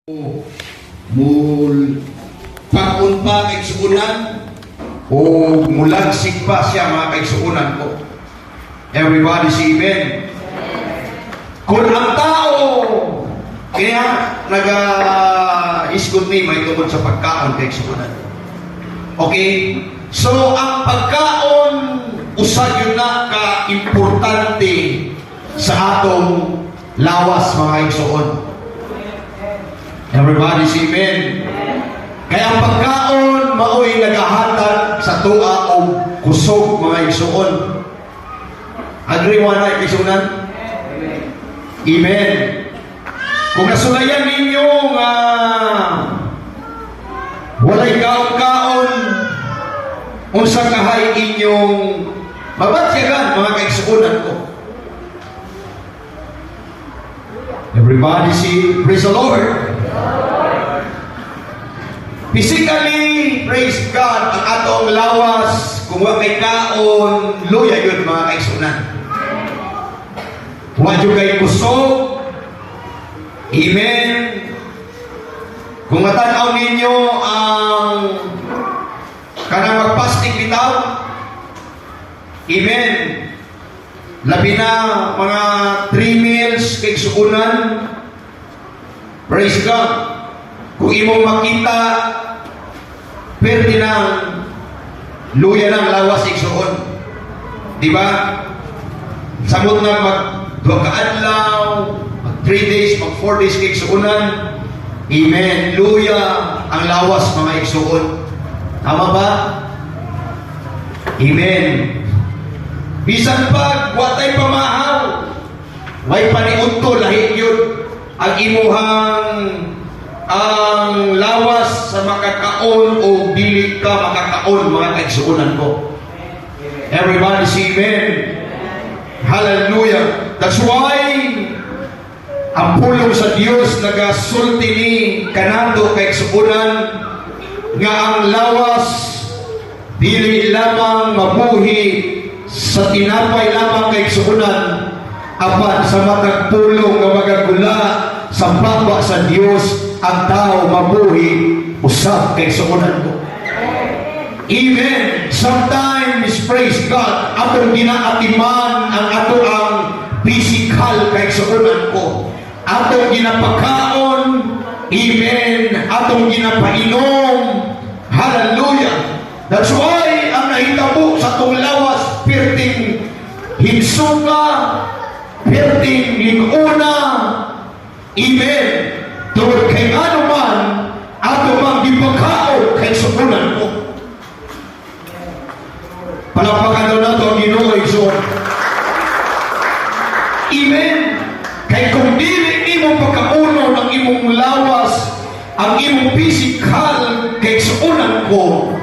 Mul pag-un pa kaigsuunan o mulagsig pa siya mga kaigsuunan ko. Everybody say amen. Kung ang tao kaya nag-iskot ni may tungkol sa pagkaon kaigsuunan. Okay? So ang pagkaon usad yun na ka-importante sa atong lawas mga kaigsuon. Everybody say amen. Kaya ang pagkaon mao'y nagahatag sa tuwa o kusog mga igsuon. Agree mo na igsuonan? Amen. Kung nasulayan ninyo nga walay kaon-kaon unsa kahay inyong mabatyagan mga kaigsuonan ko. Everybody say praise the Lord. Physically, praise God, ang atong lawas, kung wa may kaon, luya yun mga kaigsunan. Wa yun kay kusog. Amen. Kung matanaw ninyo ang kanang magpasting bitaw, amen. Labi na mga 3 meals kaigsunan, praise God. Kung imong makita, pwede ng luya ng lawas igsuon. Di ba? Samot na mag-2 kaadlaw, mag 3 days, mag 4 days igsuunan. Amen. Luya ang lawas mga igsuon. Tama ba? Amen. Bisan pag watay pamahaw, may paniudto lahi yun ang imuhang ang lawas sa makakaon o dili ka makakaon mga kaigsuonan ko. Everybody say amen. Hallelujah. That's why ang pulong sa Dios nagasulti ni kanato kaigsuonan nga ang lawas dili lamang mabuhi sa tinapay lamang kaigsuonan apan sa matag pulong nga magagula sa baba sa Dios ang tao mabuhi usab kaigsuonan ko. Amen. Sometimes praise God atong ginaatiman ang ato ang physical kaigsuonan ko. Atong ginapakaon, amen, atong ginapainom. Hallelujah. That's why ang nahitabo sa atong lawas perting hinsuga, perting liguna. Amen. Tungod kay ano man ato mang gipakaon kaigsuonan ko. Palakpakan daw nato ang Ginoo igsuon. Amen. Kay kung dili imong pagkauno ng imong lawas, ang imong physical kaigsuonan ko,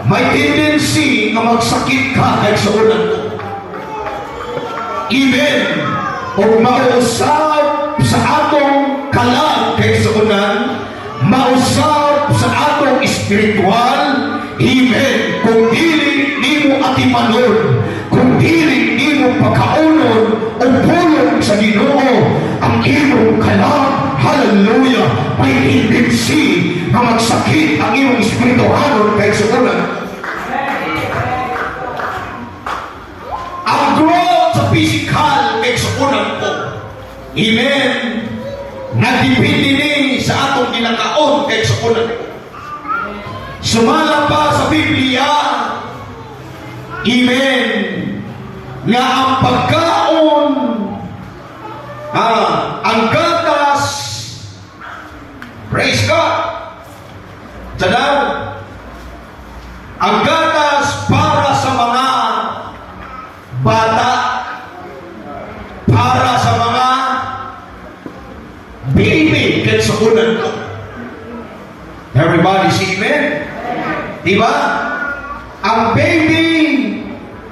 may tendency na magsakit ka kaigsuonan ko. Amen. O mausap sa atong kalag kaigsuonan, mausap sa atong espiritual. Amen. Kung dili nimo atimanon, kung dili nimo pagkaunon o pulong sa Ginoo ang imong kalag, hallelujah, may tendency na magsakit ang imong espiritualon kaigsuonan. Ang growth sa physical kaigsuonan ko, amen, nagdepende ni sa atong ginakaon kaigsuonan ko. Sumala pa sa Biblia, amen, nga ang pagkaon, ang gatas, praise God, tadaw, ang gatas para sa mga bata, para sa mga baby kaigsuonan ko. Everybody say amen. Diba? Ang baby,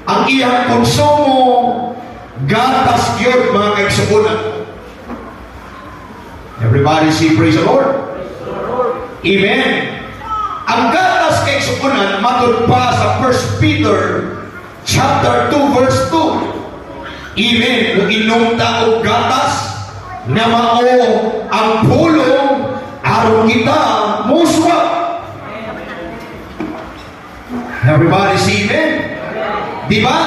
ang iyang konsumo, gatas yun mga kaigsuonan ko. Everybody say praise the Lord. Amen. Ang gatas kaigsuonan matod pa sa 1 Peter chapter 2 verse 2. Amen. Kung inom ta og gatas, na mao ang pulong aron kita muswa. Everybody see amen? Di ba?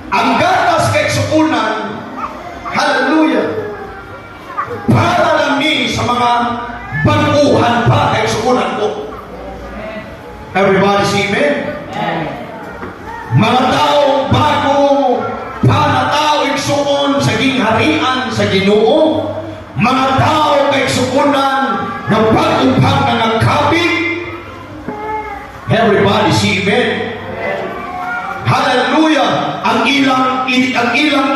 Ang gatas kay sukunan, hallelujah, para lang ni sa mga baguhan pa kay sukunan ko. Everybody see amen? Mga taong bago pa na tao igsuon sa gingharian sa Ginoo, mga tao kay sukunan na pag-upang na nagkabig. Everybody see amen? Hallelujah! Ang ilang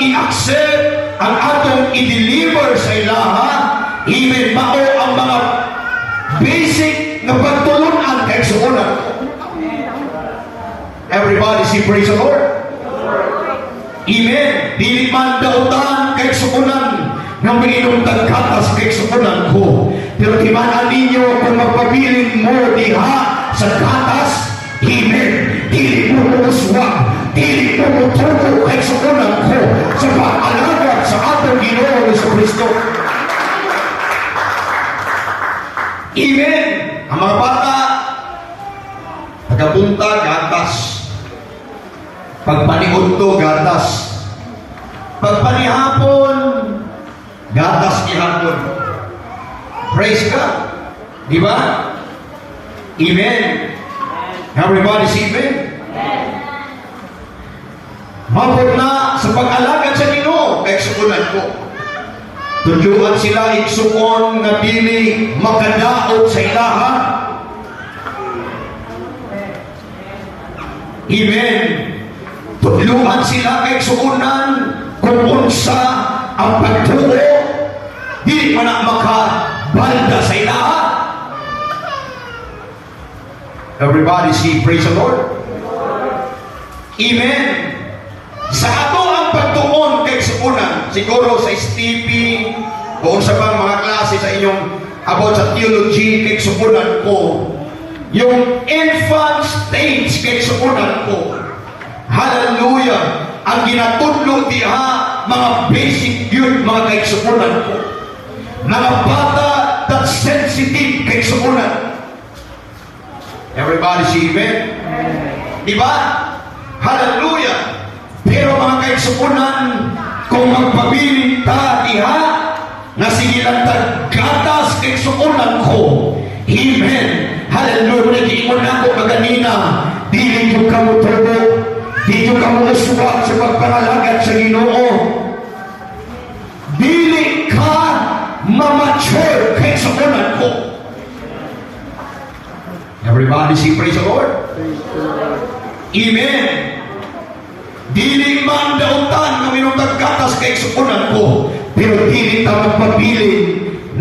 i-accept, ang atong i-deliver sa ilaha, even mao ang mga basic na pagtulunan kay sukunan. Everybody say praise the Lord. Amen. Dili man dautan kay sukunan ng minginom tagkatas kay sukunan ko. Pero timanan ninyo kung magpabilin mo diha sa katas, amen. Dili mo muswag, dili mo mutuko kay sukunan ko sa pag-alagad sa atong Ginoo sa Kristo. Amen. Ang mga bata, tagapunta, gatas. Pagpaniod to, gatas. Pagpanihapon, gatas ihapon. Praise God. Di ba? Amen. Everybody say amen? Mabot na sa pag-alagad sa Ginoo kay sukunan ko. Tujuan sila igsuon nga dili makadaot sa ilaha. Amen. Tudluhan sila kay sukunan kung unsa ang pagtuo, di man na makabalda sa ilaha. Everybody say praise the Lord. Amen. Sa ato ang pagtuon kay sukunan, siguro sa STP o sa bang mga klase sa inyong about sa theology kay sukunan ko, yung infant stage kay sukunan ko, hallelujah, ang ginatudlo diha, mga basic yun, mga kaigsukunan ko. Mga bata that sensitive kaigsukunan. Everybody say amen? Diba? Hallelujah! Pero mga kaigsukunan, kung magpabilin ta diha, na sige lang gatas kaigsukunan ko, amen! Hallelujah! Nag-iingon ako kaganina, dili yung kamutubo, dili ka mo uswag sa pagpangalagad sa Ginoo. Dili ka mamature kay sukunan ko. Everybody say praise the Lord. Amen. Dili man dautan na minutag gatas kay sukunan ko, pero dili ta magpabilin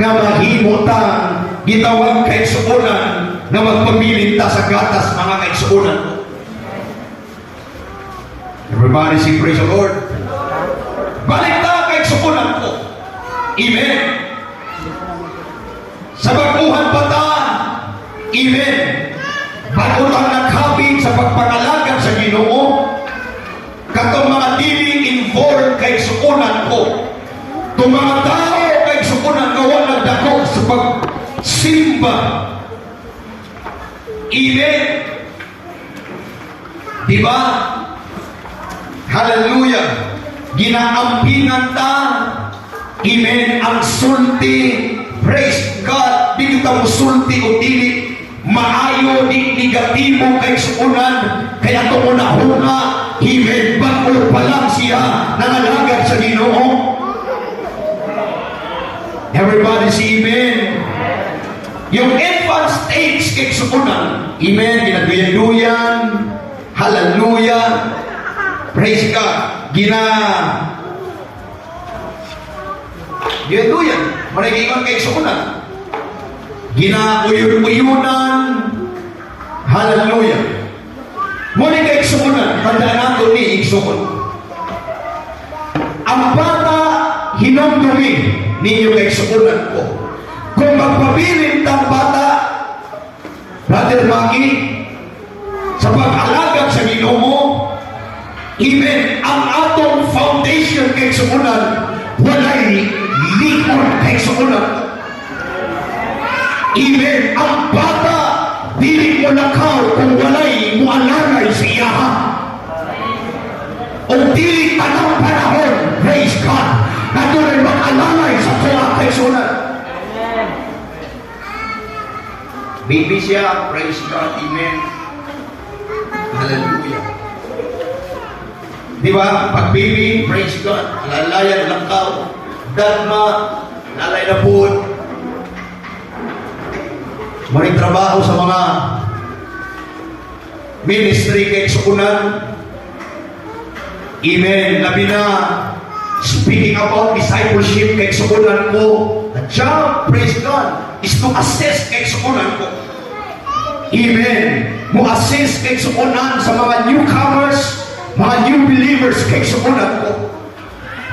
na mahimo ta gitawag kay sukunan na magpabilin ta sa gatas mga kay sukunan ko. Everybody say praise the Lord. Balik ta kay sukunan ko. Amen. Sa baguhan pa ta, amen. Bago tang naghabig sa pagpangalagad sa Ginoo, katong mga dili involved kay sukunan ko. Itong mga tao kay sukunan ko wala nagdako sa pagsimba. Amen. Diba? Hallelujah! Ginaampingan ta, amen, ang sulti, praise God, di kita mo sulti o dili, maayo, di negatibo kay sukunan, kaya ito mo nahuna, amen, bago pa lang siya, nangalagad sa Ginoo. Everybody say amen. Yung infant stage kay sukunan, amen, ginaduyan-duyan, hallelujah, praise God. Ginaduyan. Manigingon kay sukunan. Ginauyun-uyunan. Hallelujah. Muli kay sukunan. Tandaan nato ni igsukon. Ang bata hinumdumi ninyo kay sukunan ko. Kung magpabilin tang bata, Brother Maki, sa pag-alagad sa Ginoo, amen, ang atong foundation kay sukunan, walay likod kay sukunan. Amen. Ang bata, dili mo lakaw kung walay mo alalay sa iyaha. O dili tanang panahon, praise God, na doon mag-alalay sa tuwa kay sunan. Baby siya, praise God, amen. Hallelujah. Di ba? Pag baby, praise God, lalayan lang ka. Dagma, lalay na po. Maring trabaho sa mga ministry kay sukunan. Amen. Labi na, speaking about discipleship kay sukunan ko, the job, praise God, is to assist kay sukunan ko. Amen. Mo assist kay sukunan sa mga newcomers, mga new believers kay sukunan ko.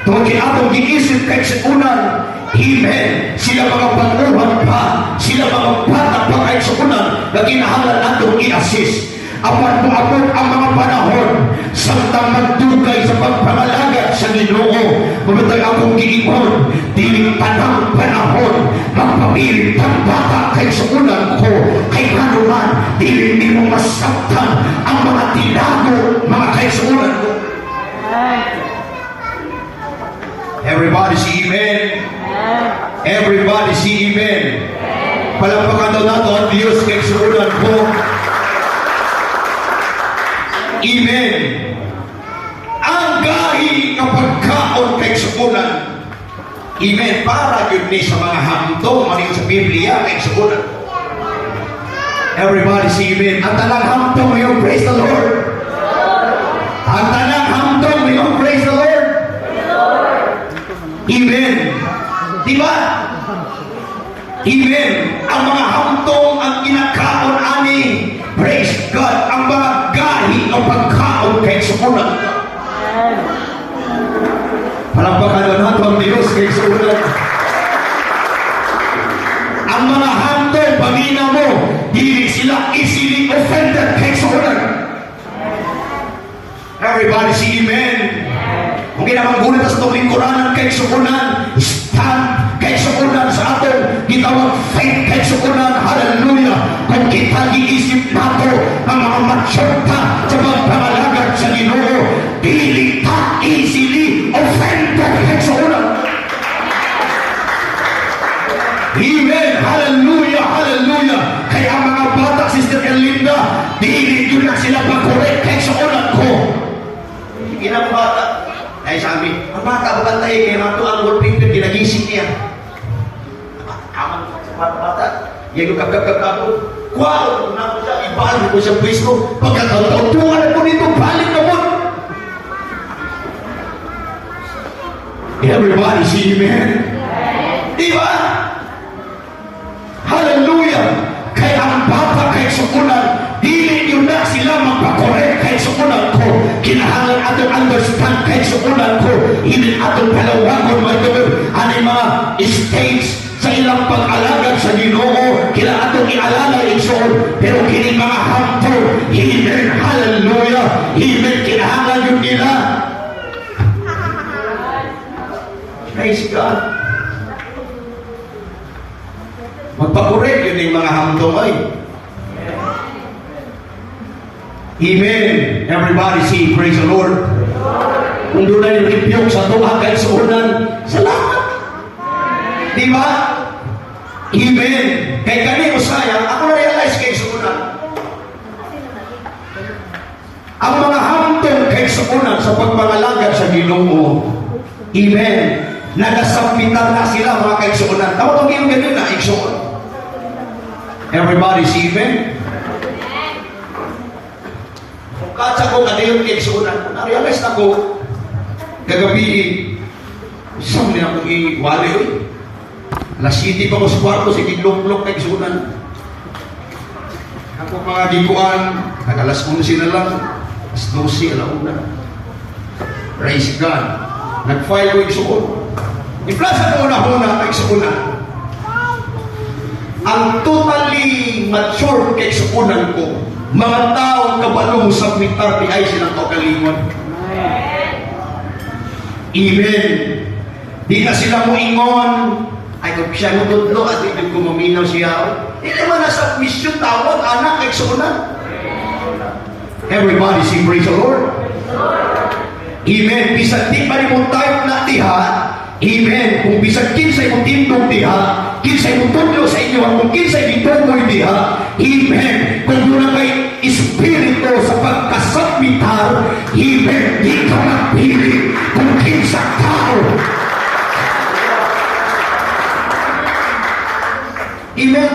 Tungkol atong giisip kay sukunan, amen. Sila mga panguhan pa, sila mga bata pa kay sukunan na kinahanglan atong i-assist. Apan mo abot ang mga panahon samtang magdugay sa pagpangalaga sa Ginoo. Mamatay akong giingon, diling tanang panahon magpapilit ang bata kay sukunan ko. Kay kanuman, diling di mo masaktan ang mga tinago mga kay sukunan ko. Everybody say amen. Everybody say amen. Palampakan daw nato ang Diyos kay sukunan ko. Amen. Ang gahi kapag kaon kay sukunan. Amen. Para yun ni sa mga hamtong maning sa Biblia kay sukunan. Everybody say amen. Ang tanang hamtong ngayon, praise the Lord. Ang tanang hamtong ngayon, praise the Lord. Amen. Diba? Amen. Ang mga hamtong ang kinakaon ani, praise God, ang mga gahi ang pagkaon kay sukunan. Palampakan na nato ang Diyos kay sukunan. Ang mga hamtong, pamina mo, dili sila easily offended kay sukunan. Everybody say amen. Kung ginamanggulat sa itong lingkuranan kay sukunan, stand kay sukunan sa atin, gitawag faith kay sukunan, hallelujah. Kung kita giisip nato ang mga matsyota sa pagpangalagad sa Ginoo, dili ta easily offended kay sukunan. Amen, hallelujah, hallelujah. Kaya ang mga bata, Sister Erlinda, dili yun na sila pag-correct kay sukunan ko. Sige na bata. Ay sabi, ang bata ba tayo kaya mato ang wallpaper, ginagising niya. Aman sa bata-bata, yan yung kagkagkagkagod. Wow, na ko siya, ibalik ko siya pwesto. Pagkataon, tuwanan ko nito, balik na mo. Everybody say amen. Diba? Hallelujah. Kaya ang bata kay sukunan, dili yun na sila magpakorek kay sukunan ko. Kinahanglan atong understand kay sukunan ko. Hindi atong palawagon ano yung mga states sa ilang pag-alagad sa Ginoo. Kila atong ialala igsoon. Pero kini mga hamto, amen, hallelujah, amen, kinahanglan yun nila. Praise God. Magpakorek yun yung mga hamto ay. Amen. Everybody say, praise the Lord. Kung doon na yung rebuke sa tuha kay sukunan, salamat. Diba? Amen. Kay kani usaya, ako na-realize kay sukunan. Ang mga hamtong kay sukunan sa pagpangalagad sa Ginoo, amen, nagasampitan na sila mga kay sukunan. Tawag ang yung ganyan na, iksuon. Everybody say amen. Katsa ko kadayon kay sukunan, na-realize na ko kagabi, isang din ako i-wali oy. Alas 7 pa ko sa kwarto, sige lok-lok kay sukunan. Ako mga dikuan, alas 11 na lang, alas 12, alauna. Praise God. Nag-file ko iksuon. I-plaza ko na kay sukunan. Ang totally mature kay sukunan ko, mga taong kabalo sa mitar di ay silang kaugalingon. Amen. Di na sila mo ingon, Ay, kung siya mo tudlo, at hindi ko maminaw siya. Hindi naman nasa mission tawag, anak, eksunan. Everybody sing praise the Lord. Amen. Bisag di pa rin mong type na diha. Amen. Kung bisag kinsay mong tindog diha, kinsay mong tudlo sa inyo, at kung kinsay ditumoy diha. Amen. Kung doon kay espiritu sa pagkasubmitar, amen. Di ka magpili kung kinsa tao. Amen.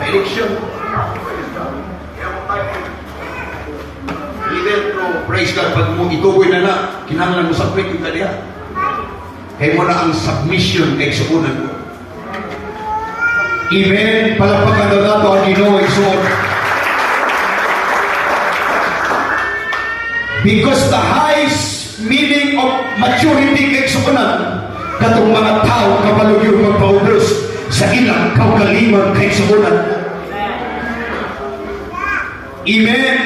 Election. Amen. Praise God. Pag mo itugoy na kinahanglan mo submit yung kaliya. Kaya mo na ang submission kay suunan mo. Amen. Palapakan na nato ang Ginoo igsoon. Because the highest meaning of maturity kay suunan, katong mga tao kapalog yung magpaubos sa ilang kaugalingon kay suunan. Amen.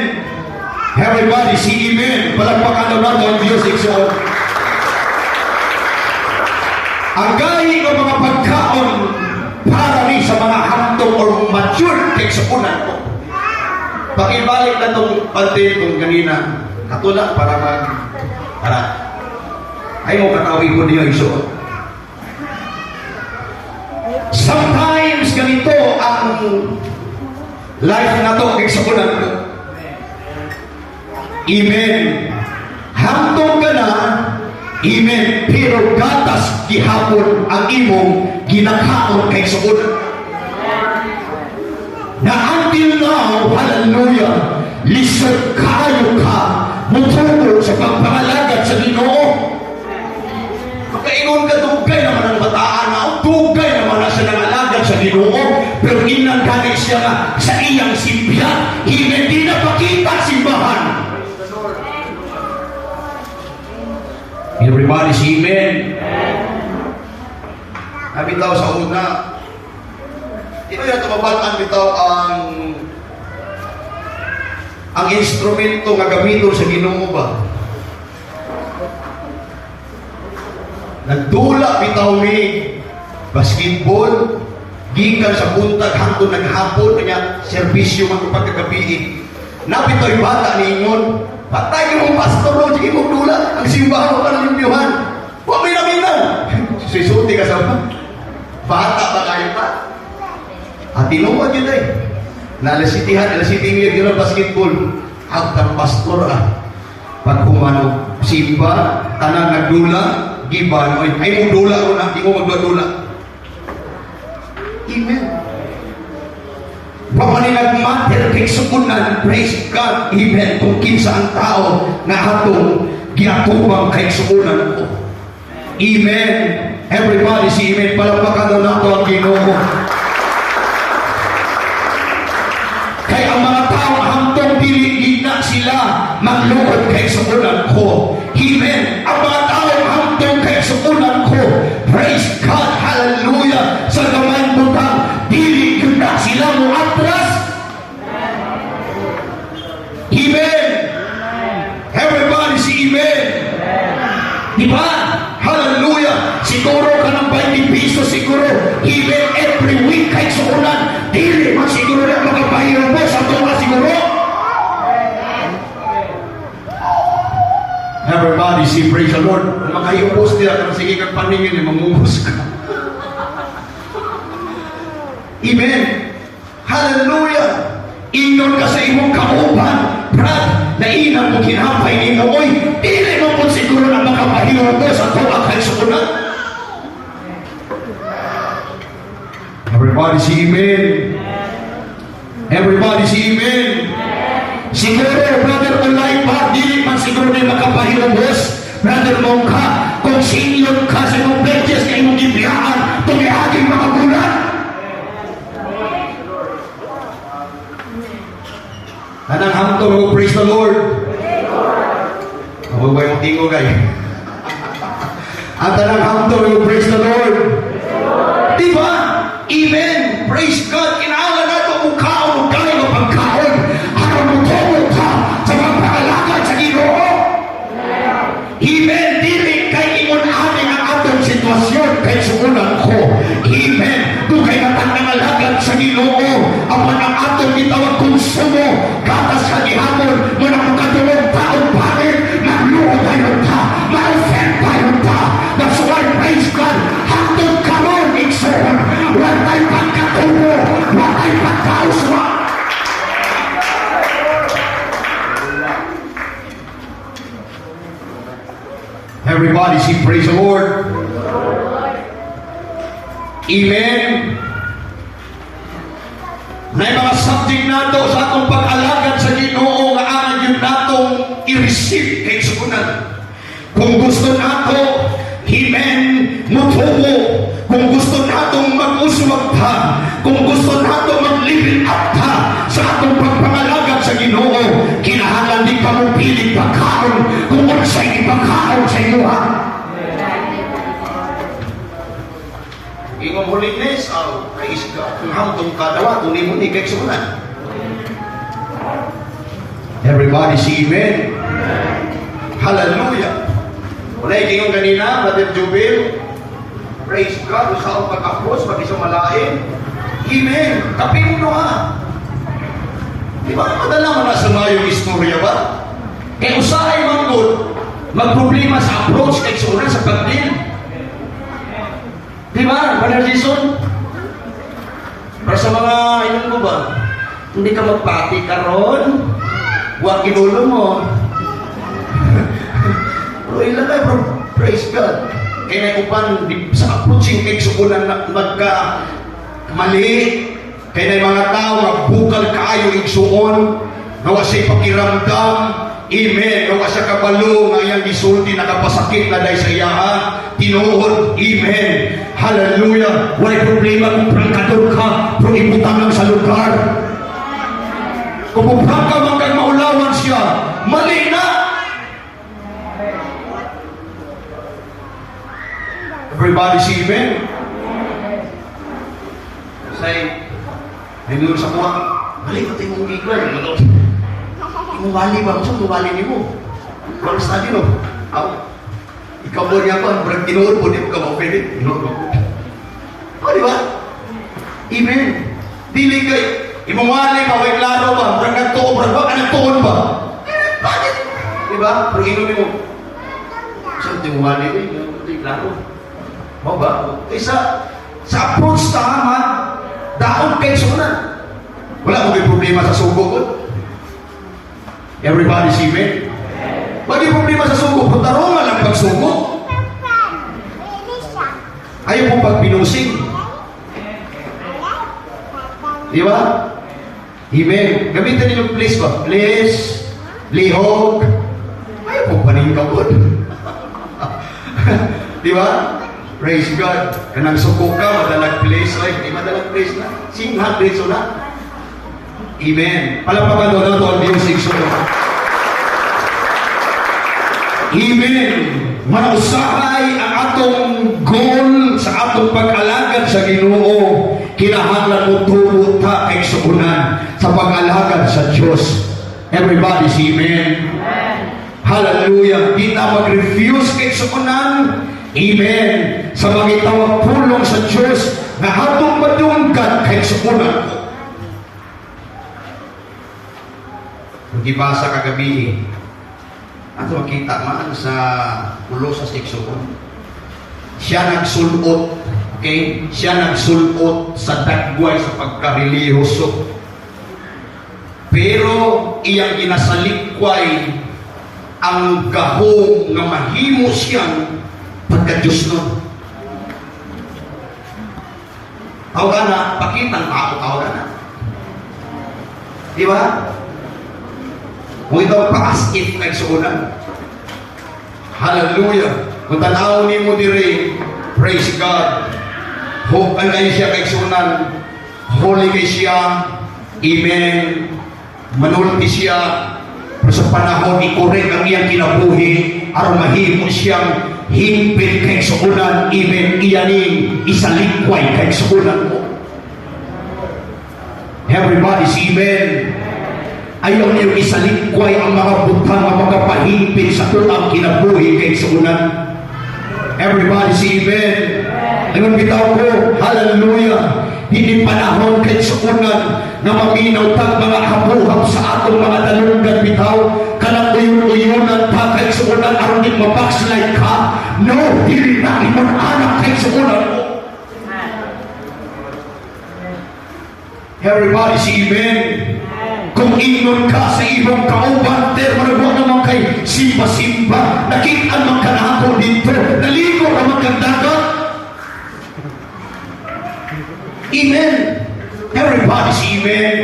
Everybody say amen. Palagpakan na nato ang Diyos igsoon. Ang gahi ng mga pagkaon para rin sa mga hantong or mature kay suunan ko. Pakibalik na itong pantin kung ganina. Katulad para ay mo katawin ko niyo igsoon. Sometimes ganito ang life na to kay suunan ko. Amen. Hantong ka na, amen, pero gatas gihapon ang imong ginakaon kay suunan. Na until now, hallelujah, lisod kayo ka, mututo sa pagpangalagad sa Ginoo. Makaingon ka, dugay naman ang bataan na, dugay naman na siya nangalagad sa Ginoo, pero inangganit siya nga sa iyang simbihan, hindi na pakita simbahan. Everybody say amen. Nabitaw sa una. Di ba yung tumabataan bitaw ang instrumento nga gamiton sa Ginoo ba? Nagdula bitaw ni basketball, gikan sa buntag hangtod naghapon kanya serbisyo man pagkagabi. Nabitaw yung bata ni ingon. Patay yung pastor no, sige mo dula, ang simbahan mo ka ng limpiyuhan. Huwag may naminaw. Susunti ka sa bata ba kayo pa? At tinuwag yun eh. Nalasitihan yun ang basketball. Ang pastor pag kumano, simba, tanan nagdula, giban, ay mo dula ko na, di mo magdula. Amen. Pamani nagmatter kay suunan, praise God, amen, kung kinsa ang tao na atong ginatubang kay suunan ko. Amen. Everybody say amen. Palapakan na nato ang Ginoo. Kaya ang mga tao hangtong dili na sila maglukod kay suunan ko. Amen. Ang mga tao hangtong kay suunan ko, praise God, hallelujah, sa gamay butang, dili na sila mo atras. Amen. Everybody say amen. Diba? Hallelujah. Siguro ka ng 20 pesos siguro. Amen. Every week kahit suunan, dili man siguro na makapahirap mo sa tunga siguro. Everybody say praise the Lord. Makayupos nila kung sige kang paningin, mamubos ka. Amen. Hallelujah. Ingon ka sa imong kauban, Brad, na inang mo kinapay ni mo, oy, dili mo po siguro na makapahiro ko sa tuwa kay suunan. Everybody say amen. Everybody say amen. Siguro, brother, online pa, dili man siguro na makapahiro boss. Brother mong ka, kung senior ka sa imong pledges kay imong gibiyaan, tumihaging mga bulan. Anang hamtong mo, praise the Lord. Huwag ba yung tingo kayo? At anang hamtong mo, praise the Lord. Diba? Amen. Praise God. Kinahanglan na ito mukhaon o kayo ng pagkaon. Araw mo tomo ka sa mga pangalakan sa Ginoo. Amen. Dili kay ingon amin ang atong sitwasyon kay suunan ko. Awan ang atong gitawag konsumo, gatas sa gihapon, muna kung katulog taong bakit, magluod tayo ta, ma-offend tayo ta. That's why, praise God, hatod karon ikson, huwag tayo pagkatubo, huwag tayo pagkauswa. Everybody say praise the Lord. Amen. Na mga subject nato sa atong pag-alagad sa Ginoo nga angan yun natong i-receive kay sukunan. Kung gusto nato, amen, mutubo. Kung gusto natong mag-uswag ta, kung gusto nato mag-living up ta sa atong pagpangalagad sa Ginoo, kinahanglan di ka mo piling pagkaon kung unsay ipagkaon sa imuha. Ingong holiness, praise God. Kung hamtong kadawa, kung mo ni kay sunan. Everybody say amen. Hallelujah. Wala yung kanina, Brother Jubil. Praise God. Usa akong pag-approach, mag-isang malain. Amen. Kapin mo ha. Di ba? Madala mo na sa mayong istorya ba? Kaya usahay manggod, magproblema sa approach kay sunan sa pagdil. Di ba, Brother Jason? Para sa mga ilan mo ba, hindi ka magpati karon, huwag inulo mo. Pero ilan kayo, bro, praise God. Kaya naiupan sa approaching kay sukunan na magka mali. Kaya na mga tao nagbukal kaayo igsuon, nawa siya'y pakiramdam. Amen. Nawa siya kabalo nga iyang gisulti nakapasakit na dahil sa iyaha. Tinuod. Amen. Hallelujah. Wala problema kung prangkador ka, pero ibutang lang sa lugar. Kung puprang ka magkang maulawan siya, mali na. Everybody say amen. Say, ay mo sa kuha, mali ka tayo mong giglan. Mawali ba? Saan mawali ni mo? Walang study no? Ikaw mo niya pa, berang tinuod po, di mo ka ma-offended. Tinuod mo. Di ba? Amen. Dili kay, imawali ba, may klaro ba, berang nagtuon, berang ba, nagtuon ba? Bakit? Di ba? Pero inumin mo. Saan ito mawali ba? Hindi klaro. Mau ba? Kaysa, sa approach tama, daon kay sunan. Wala mo may problema sa sugo ko. Everybody see me? Wag yung problema sa sugo, putarungan lang pagsugo. Ayaw mo pagpinusing. Di ba? Amen. Gamitin niyo please ba? Please, lihog. Ayaw mo paningkabod. Di ba? Praise God. Kanang suko ka, madalag place. Ay, madalag place na. Singhat place na. Amen. Palapakan doon ito ang music show. Amen. Manausahay ang atong goal sa atong pag-alagad sa Ginoo. Kinahanglan mo tubo ta kay sukunan sa pag-alagad sa Diyos. Everybody say amen. Hallelujah. Di na mag-refuse kay sukunan. Amen. Sa magitawag pulong sa Diyos na hatong madunggan kay sukunan ko. Gibasa kagabi, ato makita man sa ulo sa seksyon. Siya nagsulot, okay? Siya nagsulot sa dagway sa pagkareliyoso. Pero iyang ginasalikway ang gahong nga mahimo siyang pagka-Diyos nun. Tawagan na, pakitang tao, tawagan na. Di ba? Kung ito pa-as if kay suunan. Hallelujah. Kung tanaw ni mo diri, praise God. Hope alay siya kay suunan. Holy kay siya. Amen. Manulti siya. Pero sa panahon, ikorek ang iyang kinabuhi. Aron mahimo siyang himpit kay suunan. Amen. Iyaning isalikway kay suunan mo. Everybody say amen. Ayaw niyo isalikway ang mga butang ang mga pahimpin sa tulang kinabuhi kay suunan. Everybody say amen. Ngayon bitaw ko, hallelujah. hindi panahon kay suunan na maminaw tag mga habuhab sa atong mga dalunggan bitaw kanang uyon-uyonan pa kay suunan aron di mabackslide ka. No, dili na imong anak kay suunan mo. Everybody say amen. Kung ingon ka sa imong kauban, pero nagwa naman kay simba-simba, nakita man ka na ako dito, naligo naman kang dagat. Amen. Everybody say amen.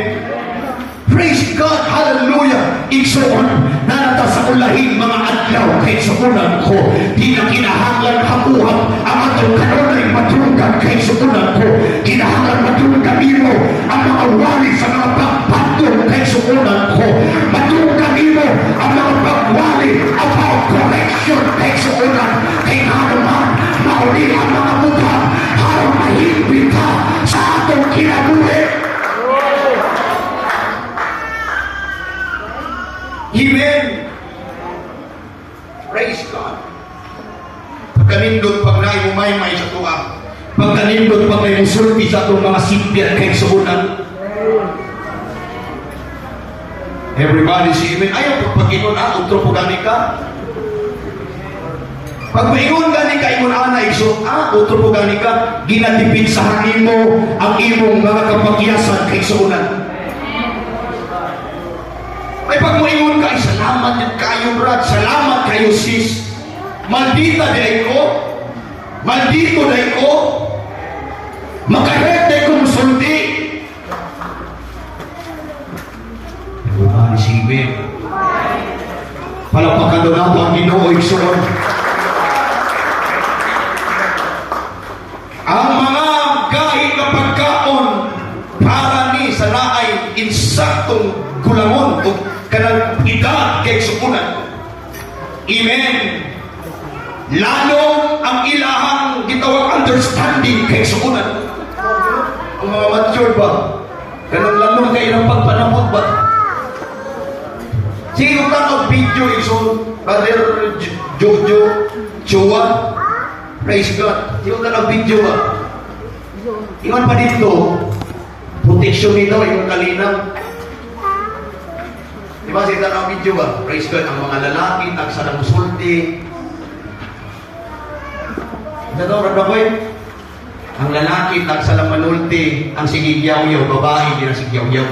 Praise God. Hallelujah. Igsoon, nanata sa ulahin mga adlaw kay suunan ko. Di na kinahanglan habuhat ang atong kanunay matulungan kay suunan ko. Kinahanglan matulungan mo ang mga wali sa mga pagpatong kay suunan ko. Matulungan mo ang mga pagwali about correction kay suunan. Kay naman, mauli ang mga mukha harap mahigpit ka sa atong kinabuhi. Amen. Praise God. Pagkanindot pag naimumay-may sa tuwa. Pagkanindot pag naimusulti sa itong mga simpian kay suunan. Everybody say amen. Ayaw pag-ingon utro po gani ka. Pag maingon gani ka, ingon ana iso, utro po gani ka, ginatipid sa mo ang imong mga kapagyasan kay suunan. Ay pag moingon ka, ay salamat yan kayo brad, salamat kayo sis. Maldita day ko, maldito day ko, makahet day ko musulti. Everybody say amen. Palapakan doon ako ang Ginoo igsoon. Ang mga kahit na pagkaon para ni sa naay insaktong kulangon o kanang edad kay suunan. Amen. Lalo ang ilahang gitawag understanding kay suunan. Ang mga mature ba? Kanang lalo kay ilang pagpanamot ba? Sino ka ng video iso? Brother Jojo Chua? Praise God. Sino ka ng video ba? Ingon pa dito, protection nito, yung kalinaw. Diba sa ito ng video ba? Praise God, ang mga lalaki, tagsa ng musulti. Ito daw, Rabakoy. Ang lalaki, tagsa ng manulti, ang sigigyaw-yaw, babae, hindi na sigyaw-yaw.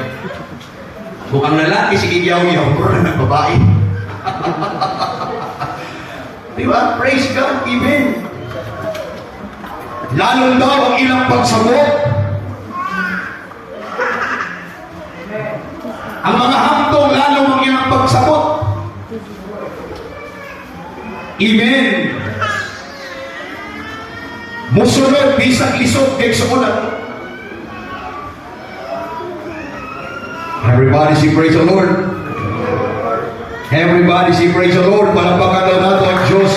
Kung ang lalaki, sigigyaw-yaw, puro na babae. Diba? Praise God, amen. Lalong daw ang ilang pagsabot. Ang mga hamtong lalo ang ilang pagsabot. Amen. Musunod, bisag lisod kay suunan. Everybody say praise the Lord. Everybody say praise the Lord. Palapakan daw nato ang Diyos.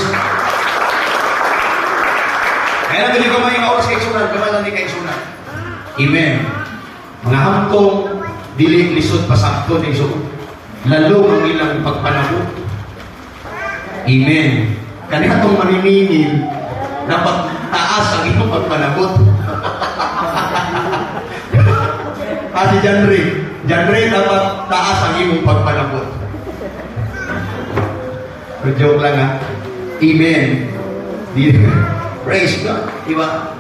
Kaya natin yung kamay nga oras kay sunan. Kamay natin kay sunan. Amen. Mga hamtong dili lisod pasakto ni so lalo ang ilang pagpanahon. Amen. Kani atong maniningil dapat taas ang imong pagpanahon. Kasi Janre dapat taas ang imong pagpanahon. Joke lang ha. Amen. Praise God. Diba?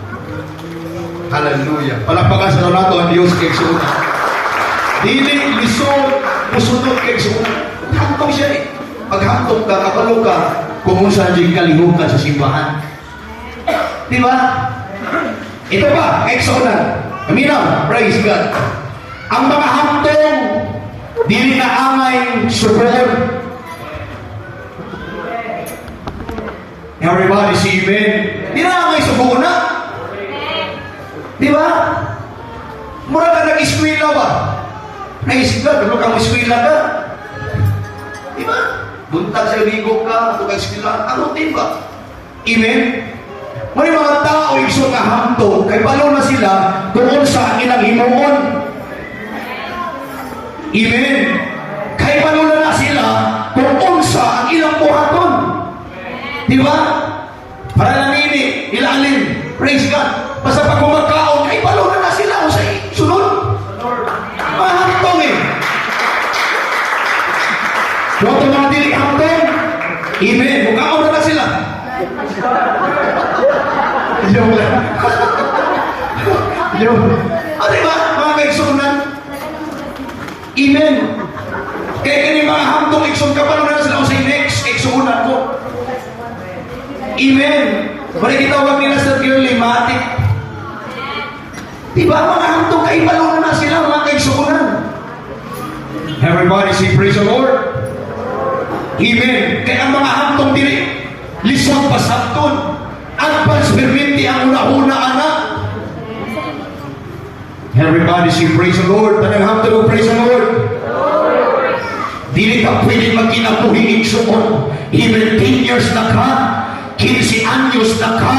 Hallelujah. Palakpakan sa nato ang Diyos kay suuna. Dili, lisod, musunod kay suuna. Hantong siya eh. Pag hantong ka, kapalo ka, kung saan diyang kalihog ka sa simbahan. Diba? Ito pa, kay suuna. Aminaw, praise God. Ang mga hantong, dili na angay subuon. Everybody say amen. Di na angay subuon na. Diba? Mura ka nag-eskwila ba? Praise God, ano kang eskwila ka? Diba? Buntag sa ligo ka, ito ka-eskwila. Ano din ba? Amen? May mga tao igso nga hamto, kay palo na sila tungkol sa ilang himuon. Amen? Kay palo na sila tungkol sa ang ilang buhaton. Diba? Para namini, ilalim. Praise God. Basta pag kumakaon, kay palo na sila. Amen. Mukhaon na sila. Yung lang. Yung. Diba, mga kaigsunan? Amen. Kaya kini mga hamtong igsoon ka pa na sila sa next igsuunan ko. Amen. Mali kitawag nila sa Matic. Diba, mga hamtong kaibalo na sila, mga kaigsuunan. Everybody say praise the Lord. Amen. Kaya ang mga hamtong diri, lisod pasabton. Advance perminti ang una-una anak. Everybody say praise the Lord. Tanang hamtong praise the Lord. Dili ka pwede magkinabuhi igsuon. Even 10 years na ka, 15 anyos na ka.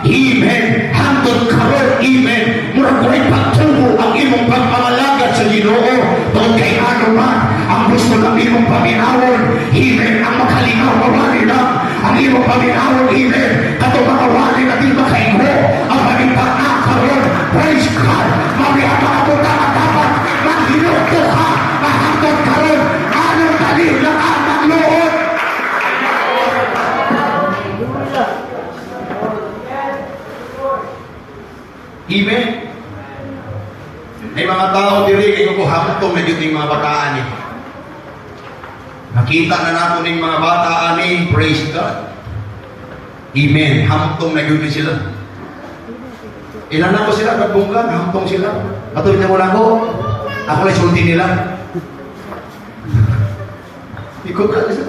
Amen. Hangtod karon, amen. Murag ko'y pagtubo ang imong pagpangalagad sa Ginoo. Doon kay ano man, ang gusto ng imong paminawon, amen. Ang makalinaw mawali lang. Ang imong paminawon, amen. Katong mga wali na di makaingo. Ang panipat na karon, praise God. Mamiyama ako dapat maghinuto ka. Mahangtod karon, anong talim lang ang loob. Amen. Ay mga tao diri kay ko hamtong na gyud mga bataan ni. Nakita na nato ning mga bataan ni, praise God. Amen. Hamtong na gyud sila. Ilan na ko sila kagbunggan, hamtong sila. Katulad na mo na ako. Ako lang sulti nila. Ikaw ka isa.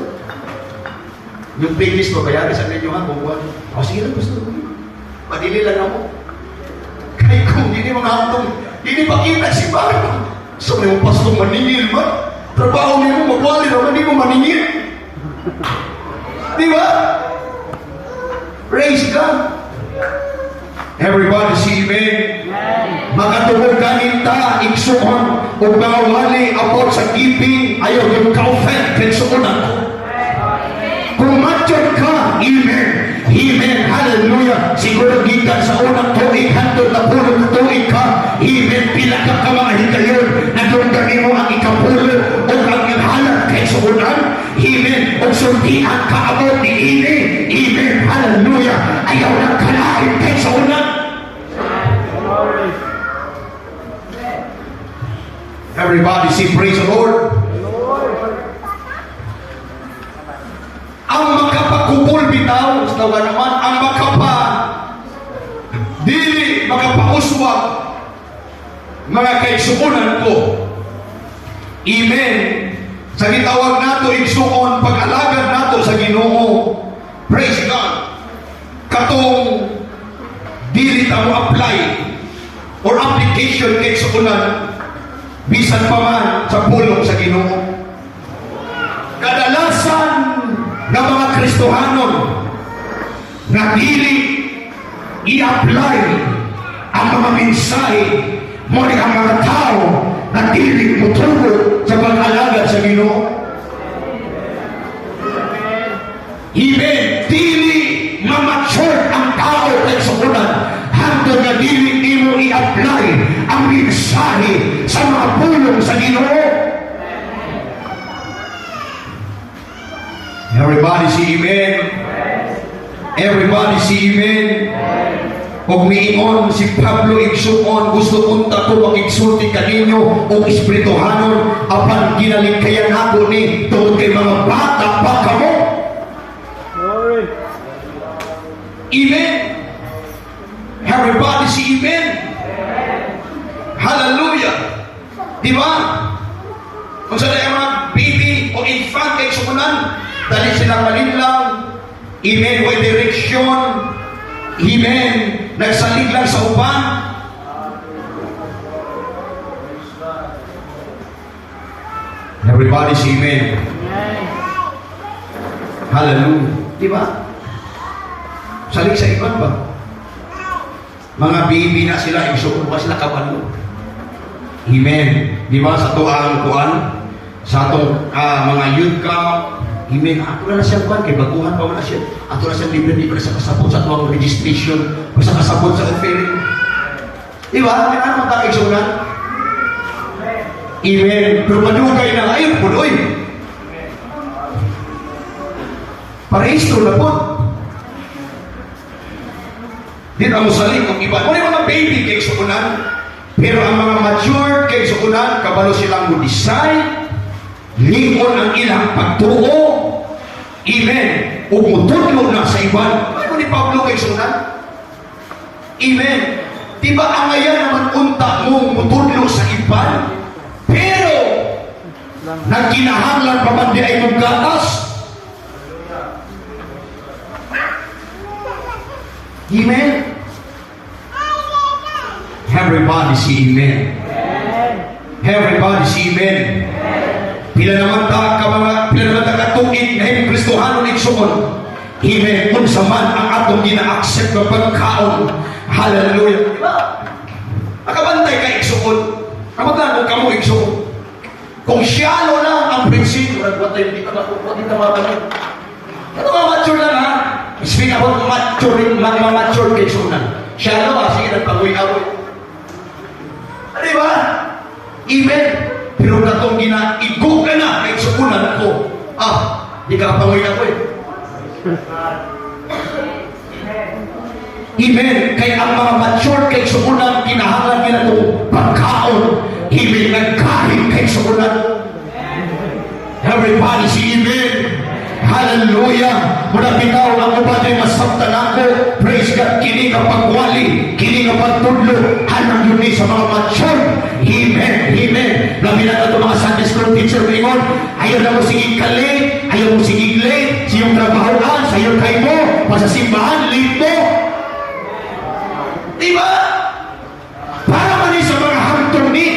Yung playlist ko kaya sa inyo ha, bunggan. O sige lang gusto ko. Padili lang ako. Kaya kung hindi mga hamtong, hindi pakita si Baro. So may mga pastong maningil ba? Trabaho niyo mo magwali naman, hindi mo maningil. Di ba? Praise God. Everybody say amen. Makatulog kaninta, igsuon, o bawali about sa giving, ayaw yung kaufet, kinsuon ako. Kung matyon ka, amen. Amen. Hallelujah. Siguro gikan sa unang tuig, hantod na pulong tuig ka. Amen. Pila ka mga higayon, nagdunggan mo ang ikapulo o ang ihalat kay suunan. Amen. O sultihan ka abot ni ini. Amen. Hallelujah. Ayaw ng kalahin kay suunan. Everybody say praise the Lord. Ang makapagkupol bitaw, tawa naman, ang dili makapauswag mga kaigsuunan ko. Amen. Sa gitawag nato igsuon, pag-alagad nato sa Ginoo. Praise God. Katong dili ta mo apply or application kay igsuunan bisan pa man sa pulong sa Ginoo. Kadalasan ng mga Kristohanon na dili i-apply ang mga mensahe mo ang mga tao na dili mutugo sa pag-alagad sa Ginoo. Amen. Dili ma-mature ang tao kay suunan hanggang na dili mo i-apply ang mensahe sa mga pulong sa Ginoo. Everybody say amen. Everybody say amen. Kung miingon si Pablo igsuon, gusto punta ko mag-igsulti kaninyo o espirituhanon apan ginaligkayan ako ni tungkol kay mga bata pa kamo. Amen. Everybody say amen. Hallelujah. Diba? Kung sa mga baby o infant kay sumunan, dali silang malinlang, amen, with direction, amen, nagsalig lang sa upan. Everybody say amen. Hallelujah. Diba? Salig sa iban ba? Mga baby na sila, isuko ba sila kabalo? Amen. Diba sa tuang kuan? Sa atong mga youth camp, amen. Ako na siya kuan, kay baguhan pa na siya. Ato na siya libre-libre sa kasabot sa tuwang registration, o sa kasabot sa offering. Diba? May ano tayo igsunan? Amen. Pero madugay na ngayon, puloy. Parehistro na po. Di na mo saling kung iba. Muna mga baby kay sukunan. Pero ang mga mature kay sukunan, kabalo silang mo decide, lingon ang ilang pagtuo. Amen. Ug mutudlo na sa iban. Ano ni Pablo kay sukunan? Amen. Diba ang ngayon naman unta mong mutudlo sa iban? Pero, nagkinahanglan pa man di ay mong gatas. Amen. Everybody say amen. Everybody say amen. Pila naman ta katuig na himong Kristohanon igsuon. Amen. Kung sa man ang atong gina-accept ng pagkaon. Hallelujah. Nakabantay ka igsuon. Kamagano ka mo igsuon. Kung siyalo lang ang prinsipyo, nagwatay, hindi ka makamit. Ito nga mature lang ha. Speak about mature kay sunan. Siyalo ha, sige nagpagoy-agoy. Ano ba? Amen. Pero katong ginaigo ka na kay sunan ko. Di ka kapangoy-agoy. Amen. Kaya ang mga mature kay sunan, kinahanglan nila itong pagkaon. Amen. Nagkain kay sunan. Everybody say amen. Hallelujah. Muna bitaw ang uban ay masabtan ako. Praise God. Kini ka pagwali. Kini ka pagtudlo. Hanang yun sa mga mature. Amen. Amen. Labi na ito mga Sunday school teacher ngayon. Ayaw na mo sige kali. Ayaw mo sige late. Sa iyong trabahoan. Sa iyong kayo mo. Pasasimbahan. Late mo. Diba? Para man sa mga hangtong ni.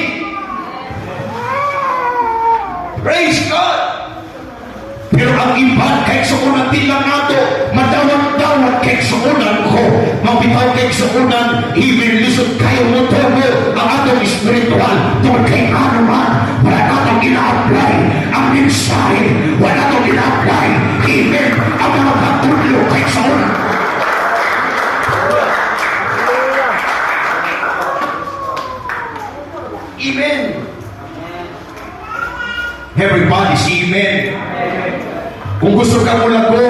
Praise God. Pero ang iban kay suunan tilang nato, madawat-dawat kay suunan ko, mabitaw kay suunan, ibililisod kayo mo tobo ang atong espiritual, tungkol kay ano man, wala natong ina-apply ang mensahe, wala natong ina-apply, amen, ang mga patulo kay suunan. Amen. Everybody say amen. Kung gusto ka mo lago,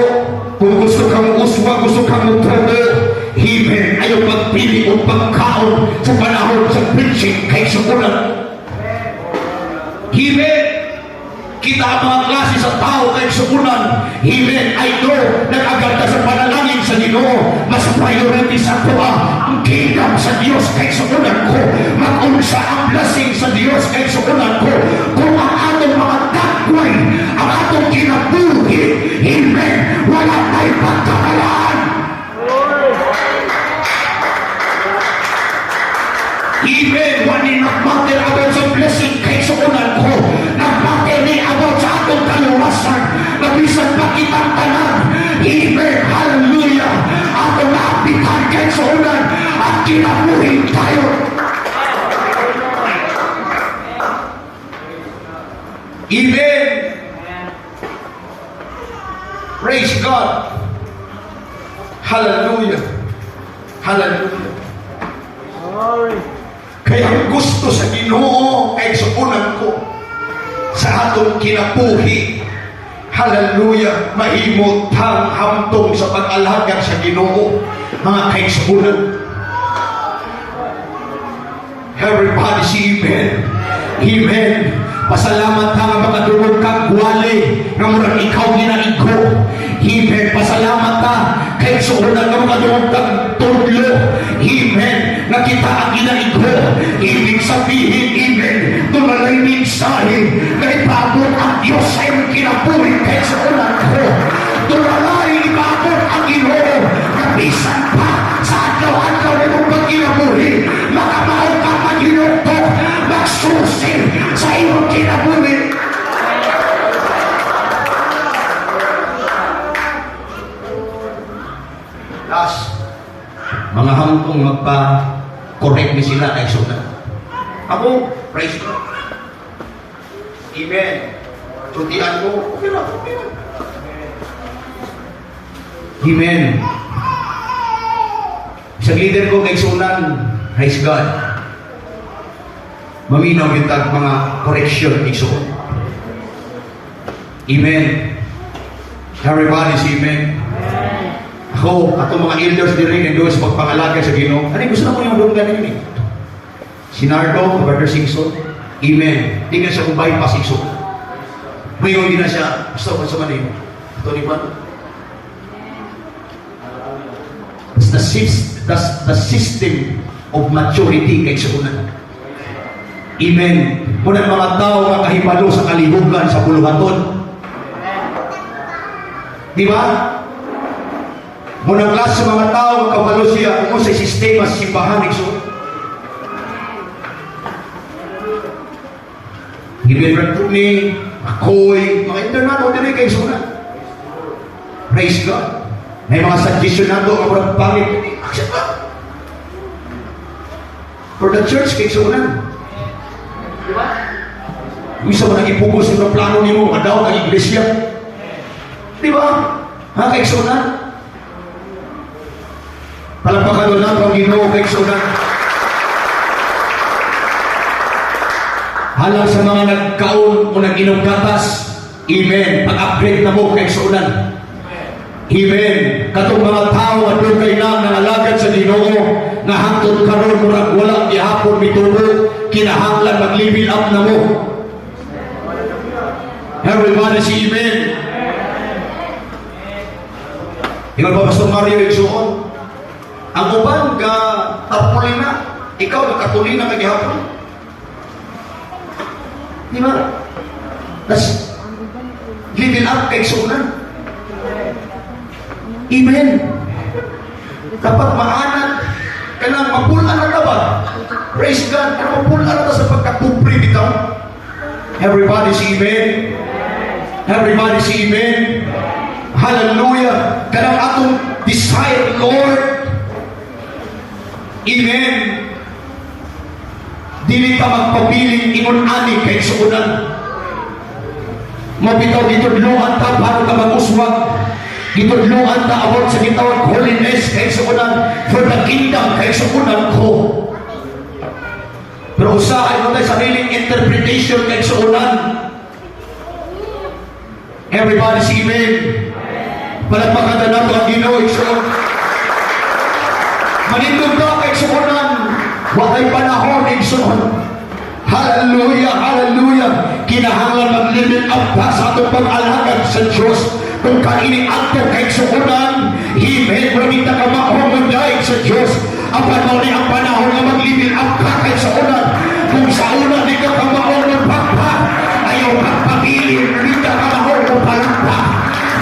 kung gusto ka mo uswa, gusto ka mo trobo, amen. Ayaw magpili o pagkaon sa panahon sa preaching kay sukunan. Amen. Kita ang mga klase sa tao kay sukunan. Amen. I know, nag-agad sa panalangin sa Ginoo. Mas priority sa tuwa ang kingdom sa Diyos kay sukunan ko. Mag-unsa ang blessing sa Diyos kay sukunan ko. Kung ang atong mga takway, ang atong kinabuhi, amen, wala tayo pagkakalaan. Amen. When it not matter about sa blessing kay sukunan ko, nagmatter ni about sa atong kaluwasan, nabisan pa kitang tanan. Amen. Hallelujah. Atong naapitan kay sukunan at kinabuhin tayo. Amen. Praise God. Hallelujah. Hallelujah. Kaya ang gusto sa Ginoo ay sukunan ko sa atong kinabuhi. Hallelujah. Mahimot tang hamtong sa pag-alagad sa Ginoo, mga kaigsuunan. Everybody say amen. Amen. Pasalamat ka nga makadulog kang gwali nga murang ikaw ginaigo. Amen. Pasalamat ka kay suunan nga makadulog kang tudlo. Amen. Nakita ang ginaigo. Ibig sabihin, amen, tunalay mensahe na ipabot ang Diyos sa iyong kinabuhi kay suunan ko. Tunalay ipabot ang Ginoo na bisan pa sa adlaw-adlaw na mong pagkinabuhi, makamahal ka mag-inuto, magsusi sa iyong kinabuhi. Last, mga hangtong magpa-correct ni sila ay sunan. Ako, praise God. Amen. Tutian mo, okay lang, okay lang. Amen. Isang leader ko kay sunan, praise God. Maminaw yung mga correction ni sunan. Amen. Everybody say amen. Ako, atong mga elders din rin sa pagpangalaga sa Ginoo. Ano gusto na mo yung doon ganin eh? Sinardo, Brother Singson, amen. Di na siya kung bypass Singson. Mayroon din na siya, gusto ko sa manino. Ito ni Pan. That's the system of maturity kay suunan. Amen. Muna mga tao makahibalo sa kalibugan sa puluhaton. Di ba? Muna klase sa mga tao makahibalo siya kung sa sistema sa simbahan ni suunan. Gibiran po ni ako'y mga internato din kay suunan. Praise God. May mga suggestion na doon ang pangit. Accept ba? For the church, kay suunan. Diba? Isa mo nang ipugos yung plano niyo, madaw ng iglesia. Diba? Ha, kay suunan? Palampakan doon na, pang Ginoo kay suunan. Halang sa mga nagkaon o nag-inom gatas, amen. Pag-upgrade na mo kay suunan. Amen. Katong mga tao at dugay na nangalagad sa Ginoo nga hangtod karon murag wala gihapon mitubo, kinahanglan mag-level up na mo. Everybody say amen. Ingon pa Pastor Mario igsuon. Ang uban ka tapulina, ikaw nakatulina ka gihapon. Di ba? Tas level up kay suunan. Amen. Dapat maanan, kailangan mapulaan na ba? Praise God, kailangan mapulaan na sa pagkakupri bitaw. Everybody say amen. Everybody say amen. Hallelujah. Kailangan atong desire, Lord. Amen. Dili ka magpabiling ingon ani kay suunan. Mabitaw dito luan ta para ka mag-uswag. Gitudluan ta about sa gitawag holiness kay suunan for the kingdom kay suunan ko. Pero usahay mo tayo sariling interpretation kay suunan. Everybody say amen. Palagpakatan na ito ang Ginoo igsuon. Manindog ka kay suunan. Wakay panahon igsuon. Hallelujah, hallelujah. Kinahanglan mag-limit up pa sa atong pag-alagad sa Diyos. Kung kainin ato kay suunan, amen, wala ka mahumunday sa Diyos. Ang panahon ang panahon na mag-limit up ka kay suunan. Kung sa una di ka kamahon pagpa, ayaw magpapili, di ka kamahon pagpa.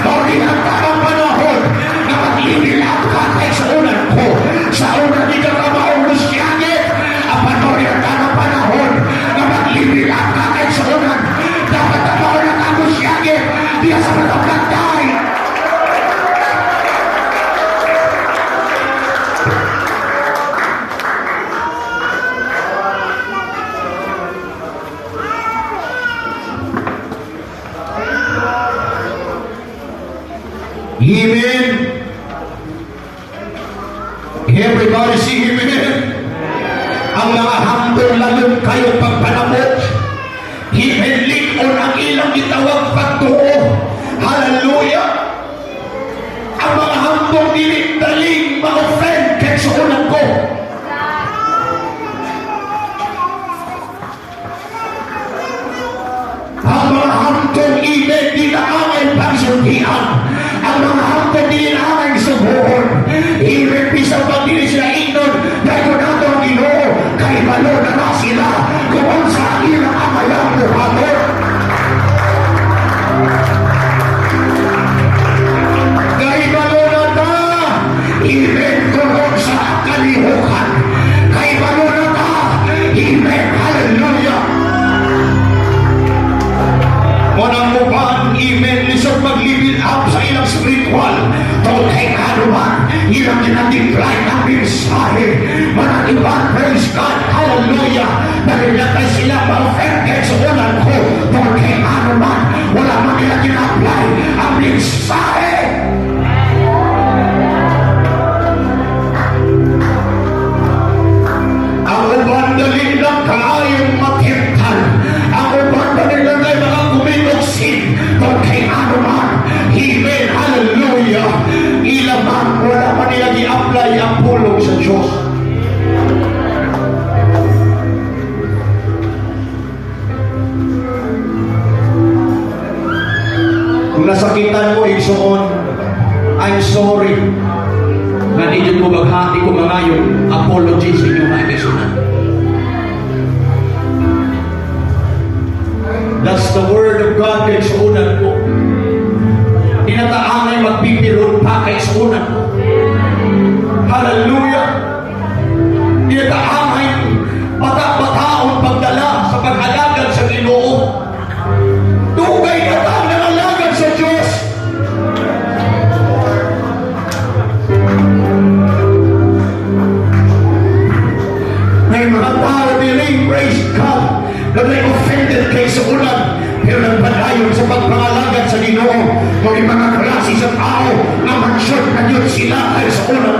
Muli ang panahon na mag-limit up ka kay suunan ko. Sa una di ka kamahon musyagit, ang panahon ang panahon na mag-limit up ka kay suunan. Dapat kamahon na ka musyagit, di ka sa matapagtay. Amen. Everybody say amen. Ang mga hambol lalong kayo pagpanamot. Amen. Likon ang ilang itawag pagtuo. Hallelujah. Ang mga hambol dilit daling ma-offend kay suunan ko. Ang mga hambol ibig di na amay pagsundian. Ang mga hangtod din ang aming subuhon. Irepisaw pa din sila inon. Dahil kung nato ang Ginoo, kay balo na na sila. Kung sa ilang amayang buhaton. Kay balo na ta. Iben kung sa kalihukan. Kay balo na ta. Iben, hallelujah. Walang mupan, amen, lisod mag-live up sa ilang spiritual. Tungkol kay kanuman, ilang dinatimply ng mensahe. Manatipan, praise God, hallelujah. Nagilagay sila ma-offended sa unan ko. Tungkol kay kanuman, wala man nila gina-apply ang mensahe. Ang uban dali ng kaayong makintan. Ang uban dali ng mga kumiloksin. Tungkol kay kanuman, amen, igsuon, I'm sorry. Nga ninyo ko baghati ko mangayon, apology sa inyo mga igsuonan. That's the word of God kay igsuonan ko. Tinataangay magpipirot pa kay igsuonan ko. Hallelujah! Tinataangay bata-bataon pagdala sa pag-alagad sa Ginoo. Dugay na tayo nangalagad sa Diyos. May mga tao din, praise God, na may offended kay sa ulan, pero nagpadayon sa pagpangalagad sa Ginoo. Kung yung mga klase sa tao na mansyon na yun sila kay sa ulan.